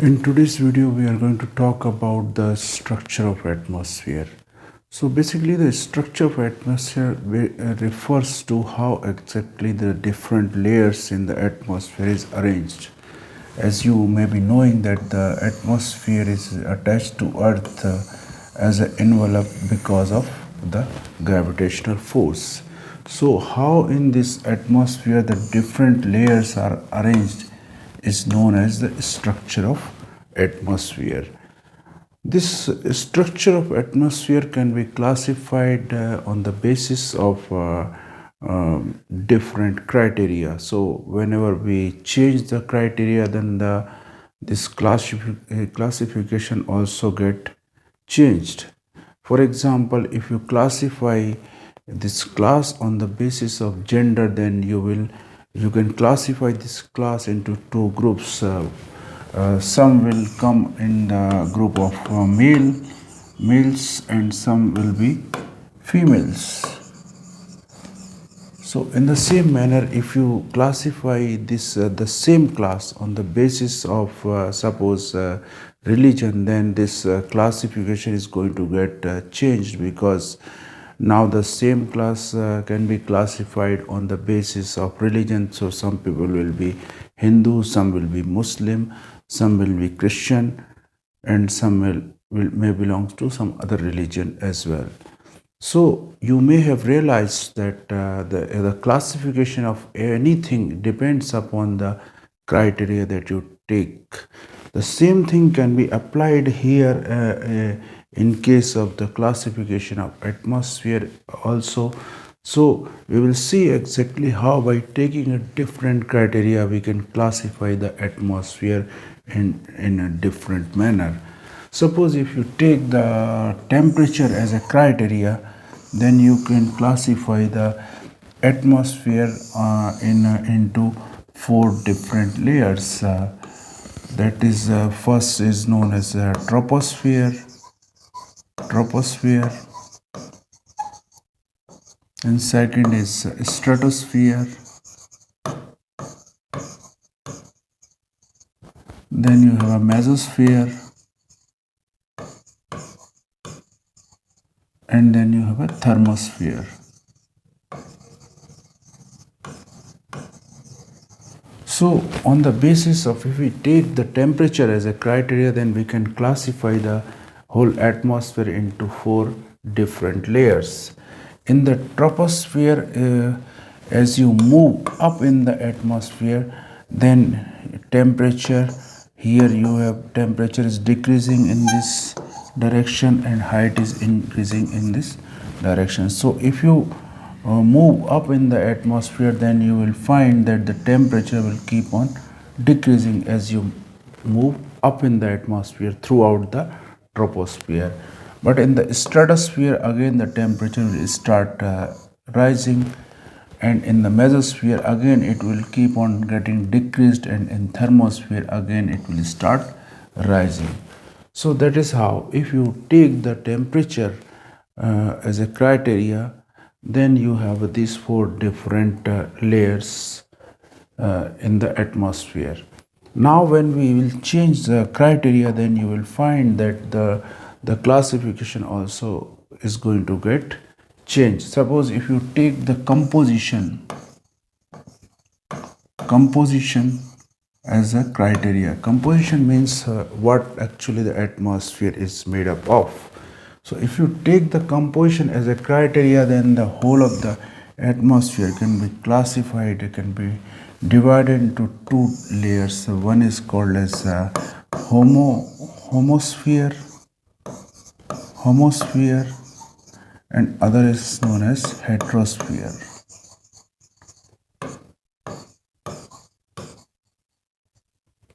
In today's video, we are going to talk about the structure of atmosphere. So basically, the structure of atmosphere refers to how exactly the different layers in the atmosphere is arranged. As you may be knowing that the atmosphere is attached to Earth as an envelope because of the gravitational force. So how in this atmosphere the different layers are arranged is known as the structure of atmosphere. This structure of atmosphere can be classified on the basis of different criteria. So whenever we change the criteria, then this classification also get changed. For example, if you classify this class on the basis of gender, then you can classify this class into two groups. Some will come in the group of males, and some will be females. So in the same manner, if you classify this the same class on the basis of suppose religion, then this classification is going to get changed, because now the same class can be classified on the basis of religion. So some people will be Hindu, some will be Muslim, some will be Christian, and some may belong to some other religion as well. So you may have realized that the classification of anything depends upon the criteria that you take. The same thing can be applied here in case of the classification of atmosphere also. So we will see exactly how, by taking a different criteria, we can classify the atmosphere in a different manner. Suppose if you take the temperature as a criteria, then you can classify the atmosphere into four different layers. That is, first is known as troposphere, and second is stratosphere. Then you have a mesosphere, and then you have a thermosphere. So on the basis of, if we take the temperature as a criteria, then we can classify the whole atmosphere into four different layers. In the troposphere, as you move up in the atmosphere, then temperature, here you have temperature is decreasing in this direction and height is increasing in this direction. So if you move up in the atmosphere, then you will find that the temperature will keep on decreasing as you move up in the atmosphere throughout the troposphere. But in the stratosphere, again the temperature will start rising, and in the mesosphere again it will keep on getting decreased, and in thermosphere again it will start rising. So that is how, if you take the temperature as a criteria, then you have these four different layers in the atmosphere. Now when we will change the criteria, then you will find that the classification also is going to get changed. Suppose if you take the composition as a criteria. Composition means what actually the atmosphere is made up of. So if you take the composition as a criteria, then the whole of the atmosphere can be classified, it can be divided into two layers. So one is called as homosphere, and other is known as heterosphere.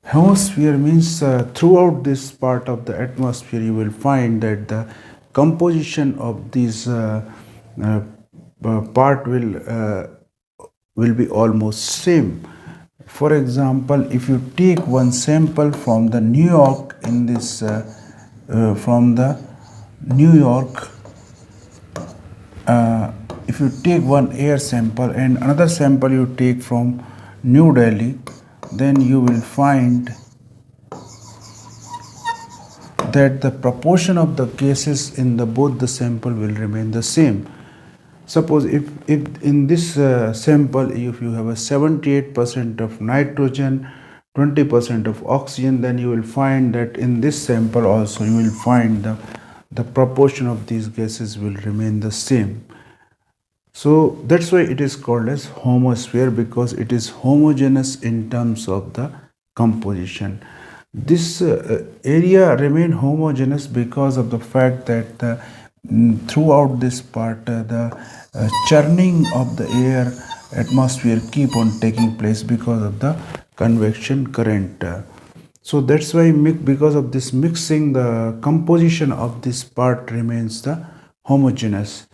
Homosphere means throughout this part of the atmosphere, you will find that the composition of this part will be almost same. For example, if you take one sample from the New York, in this from the New York, if you take one air sample and another sample you take from New Delhi, then you will find that the proportion of the gases in the both the sample will remain the same. Suppose if in this sample, if you have a 78% of nitrogen, 20% of oxygen, then you will find that in this sample also you will find the proportion of these gases will remain the same. So that's why it is called as homosphere, because it is homogeneous in terms of the composition. This area remain homogeneous because of the fact that throughout this part the churning of the air atmosphere keep on taking place because of the convection current. So that's why because of this mixing, the composition of this part remains the homogeneous.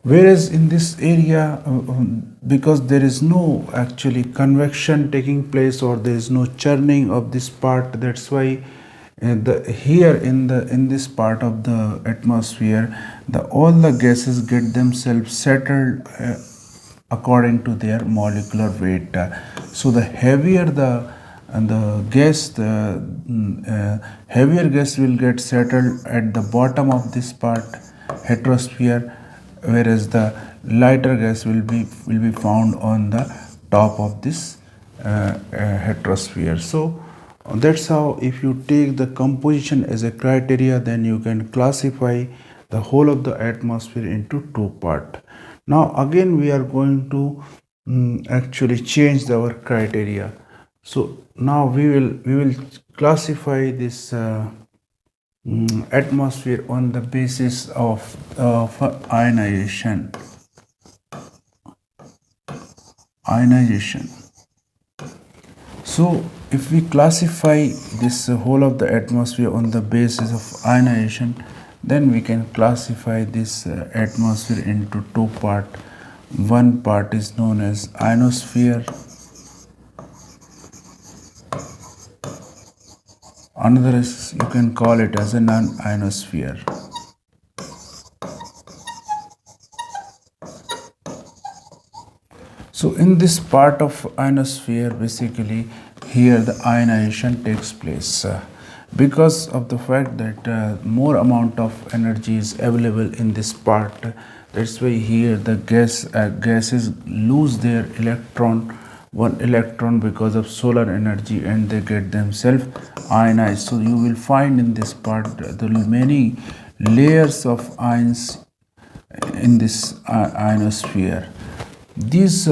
Whereas in this area, because there is no actually convection taking place, or there is no churning of this part, that's why here in this part of the atmosphere, all the gases get themselves settled according to their molecular weight. So the heavier the gas, heavier gas will get settled at the bottom of this part, heterosphere, whereas the lighter gas will be found on the top of this heterosphere. So that's how, if you take the composition as a criteria, then you can classify the whole of the atmosphere into two parts. Now again we are going to actually change our criteria. So now we will classify this atmosphere on the basis of ionization. So if we classify this whole of the atmosphere on the basis of ionization, then we can classify this atmosphere into two parts. One part is known as ionosphere, another is, you can call it as a non-ionosphere. So in this part of ionosphere, basically here the ionization takes place because of the fact that more amount of energy is available in this part. That's why here the gases lose their one electron because of solar energy, and they get themselves ionized. So you will find in this part the many layers of ions in this ionosphere. These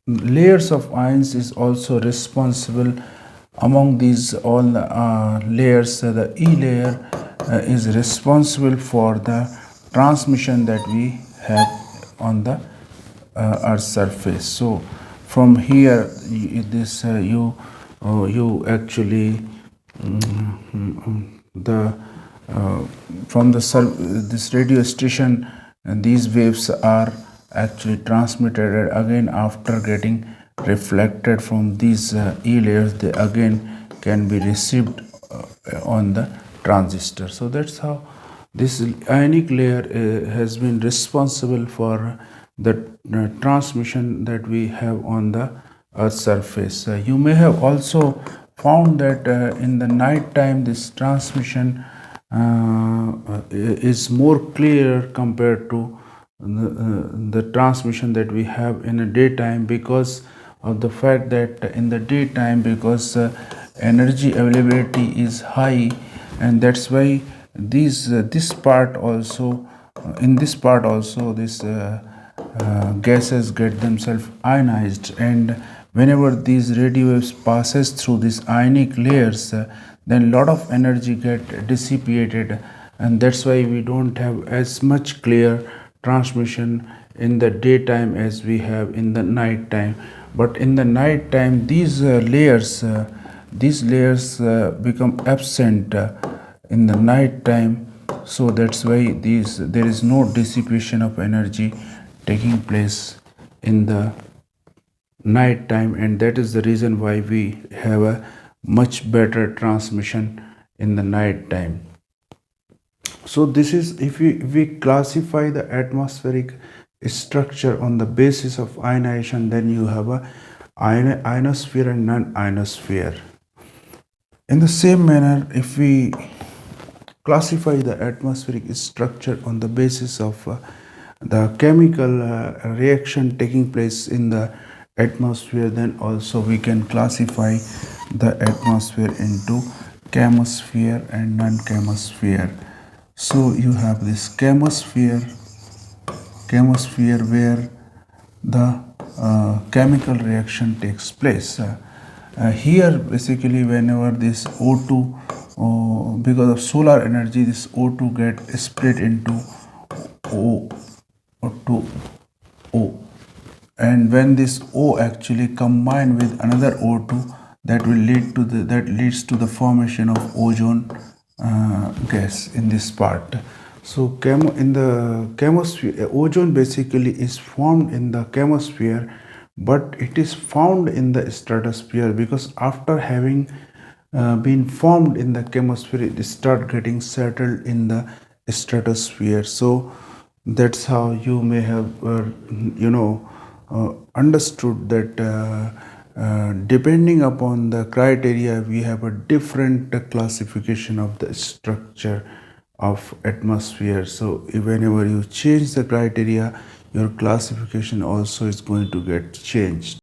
layers of ions is also responsible. Among these all layers, the E layer is responsible for the transmission that we have on the Earth's surface. So from here, you actually from this radio station, these waves are actually transmitted again after getting reflected from these E layers. They again can be received on the transistor. So that's how this ionic layer has been responsible for the transmission that we have on the Earth's surface. You may have also found that in the night time this transmission is more clear compared to the transmission that we have in the daytime, because of the fact that in the daytime, because energy availability is high, and that's why this part also this gases get themselves ionized, and whenever these radio waves passes through these ionic layers, then lot of energy get dissipated, and that's why we don't have as much clear transmission in the daytime as we have in the night time. But in the night time, these layers become absent in the night time. So that's why there is no dissipation of energy taking place in the night time, and that is the reason why we have a much better transmission in the night time. So this is, if we classify the atmospheric structure on the basis of ionization, then you have a ionosphere and non-ionosphere. In the same manner, if we classify the atmospheric structure on the basis of the chemical reaction taking place in the atmosphere, then also we can classify the atmosphere into chemosphere and non-chemosphere. So you have this chemosphere where the chemical reaction takes place. Here basically whenever this O2 because of solar energy, this O2 get split into O to O, and when this O actually combine with another O2, that will lead to that leads to the formation of ozone gas in this part. So in the chemosphere, ozone basically is formed in the chemosphere, but it is found in the stratosphere because after having been formed in the chemosphere, it start getting settled in the stratosphere. So that's how you may have understood that depending upon the criteria, we have a different classification of the structure of atmosphere. So whenever you change the criteria, your classification also is going to get changed.